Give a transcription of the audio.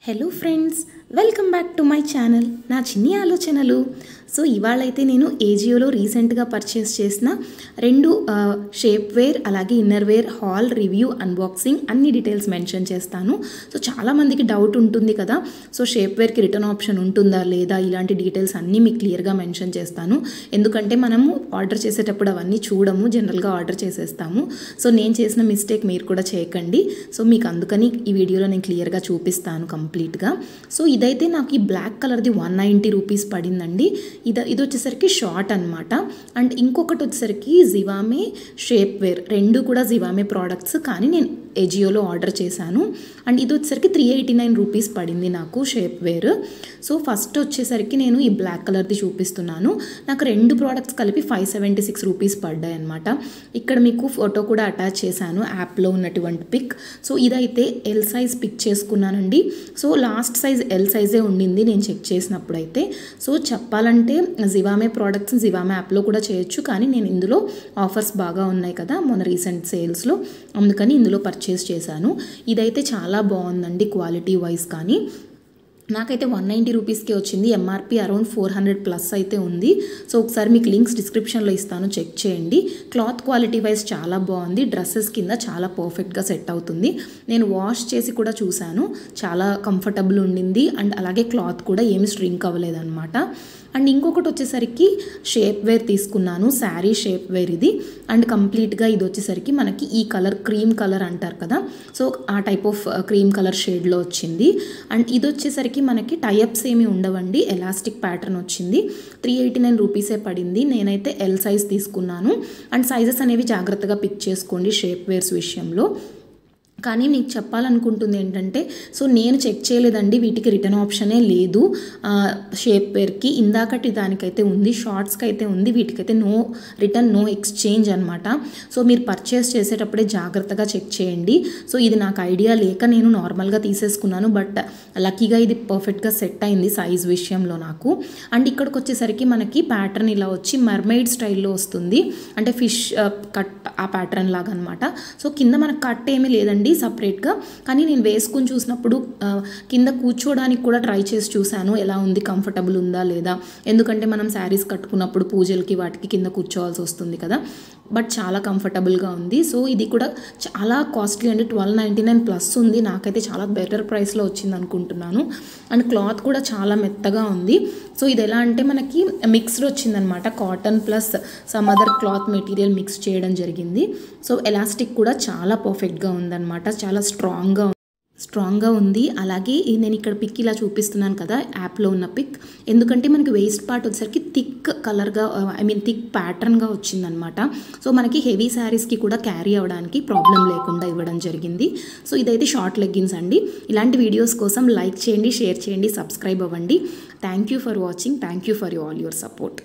Hello friends, welcome back to my channel నా చిన్ని ఆలోచనలు. సో ఇవాళైతే నేను ఏజియోలో రీసెంట్గా పర్చేస్ చేసిన రెండు షేప్ వేర్ అలాగే innerwear haul review unboxing అన్ని డీటెయిల్స్ మెన్షన్ చేస్తాను. సో చాలామందికి డౌట్ ఉంటుంది కదా, సో షేప్ వేర్కి రిటర్న్ ఆప్షన్ ఉంటుందా లేదా, ఇలాంటి డీటెయిల్స్ అన్నీ మీకు క్లియర్గా మెన్షన్ చేస్తాను. ఎందుకంటే మనము ఆర్డర్ చేసేటప్పుడు అవన్నీ చూడము, జనరల్గా ఆర్డర్ చేసేస్తాము. సో నేను చేసిన మిస్టేక్ మీరు కూడా చేయకండి. సో మీకు అందుకని ఈ వీడియోలో నేను క్లియర్గా చూపిస్తాను కంప్లీట్గా. సో ఇదైతే నాకు ఈ బ్లాక్ కలర్ది 190 రూపీస్ పడిందండి. ఇది వచ్చేసరికి షార్ట్ అనమాట. అండ్ ఇంకొకటి వచ్చేసరికి జివామే షేప్ వేర్, రెండు కూడా జివామే ప్రోడక్ట్స్, కానీ నేను ఏజియోలో ఆర్డర్ చేశాను. అండ్ ఇది వచ్చేసరికి 389 రూపీస్ పడింది నాకు షేప్ వేర్. సో ఫస్ట్ వచ్చేసరికి నేను ఈ బ్లాక్ కలర్ది చూపిస్తున్నాను. నాకు రెండు ప్రోడక్ట్స్ కలిపి 576 రూపీస్ పడ్డాయి అనమాట. ఇక్కడ మీకు ఫోటో కూడా అటాచ్ చేశాను, యాప్లో ఉన్నటువంటి పిక్. సో ఇదైతే ఎల్ సైజ్ పిక్ చేసుకున్నానండి. సో లాస్ట్ సైజ్ ఎల్ సైజే ఉండింది నేను చెక్ చేసినప్పుడు అయితే. సో చెప్పాలంటే జివామే ప్రోడక్ట్స్ జివామే యాప్లో కూడా చేయొచ్చు, కానీ నేను ఇందులో ఆఫర్స్ బాగా ఉన్నాయి కదా మొన్న రీసెంట్ సేల్స్లో, అందుకని ఇందులో పర్చేస్ చేశాను. ఇదైతే చాలా బాగుందండి క్వాలిటీ వైజ్, కానీ నాకైతే 190 రూపీస్కే వచ్చింది. ఎంఆర్పి అరౌండ్ 400 ప్లస్ అయితే ఉంది. సో ఒకసారి మీకు లింక్స్ డిస్క్రిప్షన్లో ఇస్తాను, చెక్ చేయండి. క్లాత్ క్వాలిటీ వైజ్ చాలా బాగుంది, డ్రెస్సెస్ కింద చాలా పర్ఫెక్ట్గా సెట్ అవుతుంది. నేను వాష్ చేసి కూడా చూశాను, చాలా కంఫర్టబుల్ ఉండింది. అండ్ అలాగే క్లాత్ కూడా ఏమి స్ట్రింక్ అవ్వలేదన్నమాట. అండ్ ఇంకొకటి వచ్చేసరికి షేప్ వేర్ తీసుకున్నాను, శారీ షేప్ వేర్ ఇది. అండ్ కంప్లీట్గా ఇది వచ్చేసరికి మనకి ఈ కలర్ క్రీమ్ కలర్ అంటారు కదా, సో ఆ టైప్ ఆఫ్ క్రీమ్ కలర్ షేడ్లో వచ్చింది. అండ్ ఇది వచ్చేసరికి మనకి టైఅప్స్ ఏమి ఉండవండి, ఎలాస్టిక్ ప్యాటర్న్ వచ్చింది. 389 రూపీసే పడింది. నేనైతే ఎల్ సైజ్ తీసుకున్నాను. అండ్ సైజెస్ అనేవి జాగ్రత్తగా పిక్ చేసుకోండి షేప్ వేర్స్ విషయంలో. కానీ మీకు చెప్పాలనుకుంటుంది ఏంటంటే, సో నేను చెక్ చేయలేదండి, వీటికి రిటర్న్ ఆప్షనే లేదు షేప్ వేర్కి. ఇందాకటి దానికైతే ఉంది, షార్ట్స్కి అయితే ఉంది, వీటికైతే నో రిటర్న్ నో ఎక్స్చేంజ్ అనమాట. సో మీరు పర్చేస్ చేసేటప్పుడే జాగ్రత్తగా చెక్ చేయండి. సో ఇది నాకు ఐడియా లేక నేను నార్మల్గా తీసేసుకున్నాను, బట్ లక్కీగా ఇది పర్ఫెక్ట్గా సెట్ అయింది సైజ్ విషయంలో నాకు. అండ్ ఇక్కడికి వచ్చేసరికి మనకి ప్యాటర్న్ ఇలా వచ్చి మర్మైడ్ స్టైల్లో వస్తుంది, అంటే ఫిష్ కట్ ఆ ప్యాటర్న్ లాగా అనమాట. సో కింద మనకు కట్ ఏమీ లేదండి సపరేట్గా, కానీ నేను వేసుకుని చూసినప్పుడు కింద కూర్చోడానికి కూడా ట్రై చేసి చూశాను, ఎలా ఉంది, కంఫర్టబుల్ ఉందా లేదా. ఎందుకంటే మనం శారీస్ కట్టుకున్నప్పుడు పూజలకి వాటికి కింద కూర్చోవాల్సి వస్తుంది కదా, బట్ చాలా కంఫర్టబుల్గా ఉంది. సో ఇది కూడా చాలా కాస్ట్లీ అండి, 1299 ప్లస్ ఉంది. నాకైతే చాలా బెటర్ ప్రైస్లో వచ్చింది అనుకుంటున్నాను. అండ్ క్లాత్ కూడా చాలా మెత్తగా ఉంది. సో ఇది ఎలా అంటే మనకి మిక్స్డ్ వచ్చిందనమాట, cotton plus some other cloth material mix చేయడం జరిగింది. సో ఎలాస్టిక్ కూడా చాలా పర్ఫెక్ట్గా ఉందన్నమాట, చాలా స్ట్రాంగ్గా ఉంది. అలాగే నేను ఇక్కడ పిక్ ఇలా చూపిస్తున్నాను కదా, యాప్లో ఉన్న పిక్, ఎందుకంటే మనకి వేస్ట్ పార్ట్ వచ్చేసరికి థిక్ కలర్గా థిక్ ప్యాటర్న్గా వచ్చిందనమాట. సో మనకి హెవీ శారీస్కి కూడా క్యారీ అవ్వడానికి ప్రాబ్లం లేకుండా ఇవ్వడం జరిగింది. సో ఇదైతే షార్ట్ లెగ్గిన్స్ అండి. ఇలాంటి వీడియోస్ కోసం లైక్ చేయండి, షేర్ చేయండి, సబ్స్క్రైబ్ అవ్వండి. Thank you for watching, thank you for all your support.